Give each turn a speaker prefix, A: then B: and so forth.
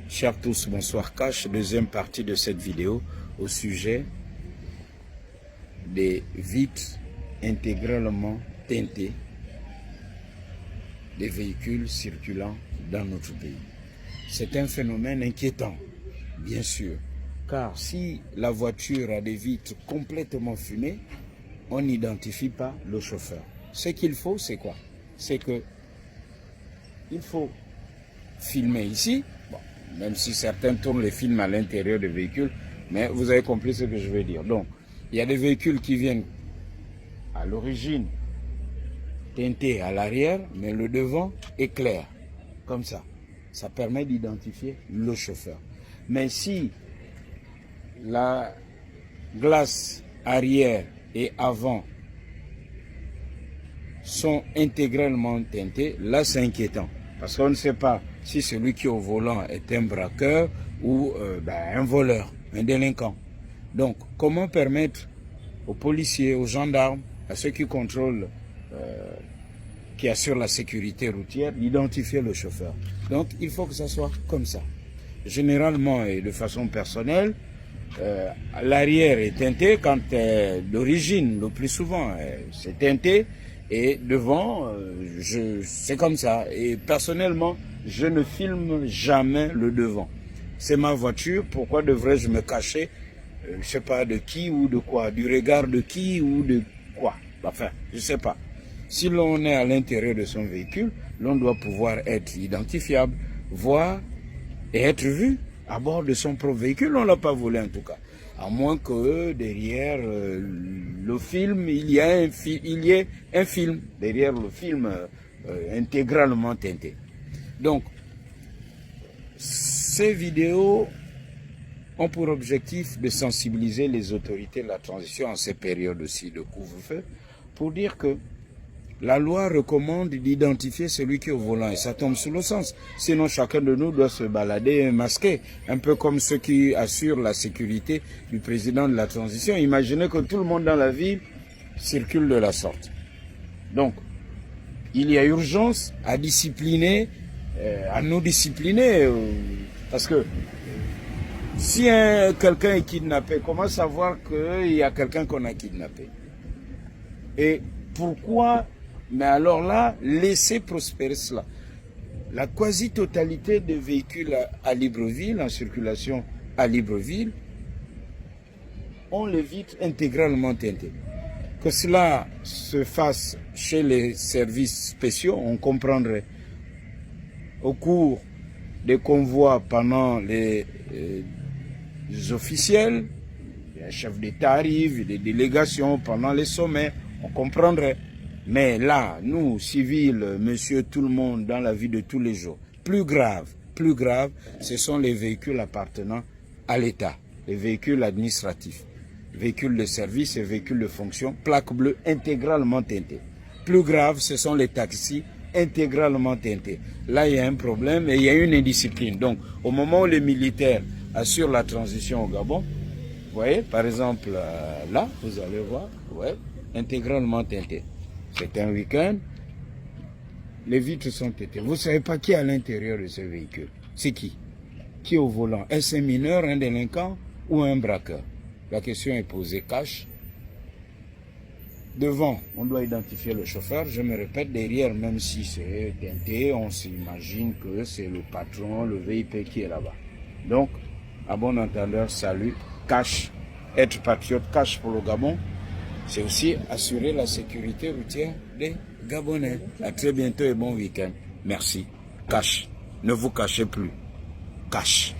A: Chers tous, bonsoir Cash, deuxième partie de cette vidéo au sujet des vitres intégralement teintées des véhicules circulant dans notre pays. C'est un phénomène inquiétant, bien sûr, car si la voiture a des vitres complètement fumées, on n'identifie pas le chauffeur. Ce qu'il faut, c'est quoi? C'est que il faut filmer ici, bon, même si certains tournent les films à l'intérieur des véhicules, mais vous avez compris ce que je veux dire. Donc, il y a des véhicules qui viennent à l'origine teintés à l'arrière, mais le devant est clair, comme ça. Ça permet d'identifier le chauffeur. Mais si la glace arrière et avant sont intégralement teintés, là c'est inquiétant. Parce qu'on ne sait pas si celui qui est au volant est un braqueur ou un voleur, un délinquant. Donc, comment permettre aux policiers, aux gendarmes, à ceux qui contrôlent, qui assurent la sécurité routière, d'identifier le chauffeur? Donc, il faut que ça soit comme ça. Généralement et de façon personnelle, l'arrière est teinté quand d'origine, le plus souvent, c'est teinté. Et devant, c'est comme ça. Et personnellement, je ne filme jamais le devant. C'est ma voiture, pourquoi devrais-je me cacher, je ne sais pas de qui ou de quoi, du regard de qui ou de quoi. Enfin, je ne sais pas. Si l'on est à l'intérieur de son véhicule, l'on doit pouvoir être identifiable, voir et être vu à bord de son propre véhicule. On ne l'a pas volé en tout cas. À moins que derrière le film, il y ait un film, derrière le film intégralement teinté. Donc, ces vidéos ont pour objectif de sensibiliser les autorités de la transition en ces périodes aussi de couvre-feu pour dire que la loi recommande d'identifier celui qui est au volant et ça tombe sous le sens. Sinon, chacun de nous doit se balader masqué, un peu comme ceux qui assurent la sécurité du président de la transition. Imaginez que tout le monde dans la ville circule de la sorte. Donc, il y a urgence à discipliner, à nous discipliner, parce que si quelqu'un est kidnappé, comment savoir qu'il y a quelqu'un qu'on a kidnappé? Et pourquoi? Mais alors là, laissez prospérer cela. La quasi-totalité des véhicules à Libreville, en circulation à Libreville, ont les vitres intégralement teintées. Que cela se fasse chez les services spéciaux, on comprendrait. Au cours des convois pendant les officiels, les chefs d'État arrivent, des délégations pendant les sommets, on comprendrait. Mais là, nous, civils, monsieur tout le monde, dans la vie de tous les jours, plus grave, ce sont les véhicules appartenant à l'État, les véhicules administratifs, véhicules de service et véhicules de fonction, plaques bleues intégralement teintées. Plus grave, ce sont les taxis intégralement teintés. Là, il y a un problème et il y a une indiscipline. Donc, au moment où les militaires assurent la transition au Gabon, vous voyez, par exemple, là, vous allez voir, ouais, intégralement teinté. C'est un week-end, les vitres sont teintées. Vous ne savez pas qui est à l'intérieur de ce véhicule. C'est qui? Qui est au volant? Est-ce un mineur, un délinquant ou un braqueur? La question est posée cash. Devant, on doit identifier le chauffeur. Je me répète, derrière, même si c'est teinté, on s'imagine que c'est le patron, le VIP qui est là-bas. Donc, à bon entendeur, salut, cash, être patriote, cash pour le Gabon. C'est aussi assurer la sécurité routière des Gabonais. À très bientôt et bon week-end. Merci. Cash. Ne vous cachez plus. Cash.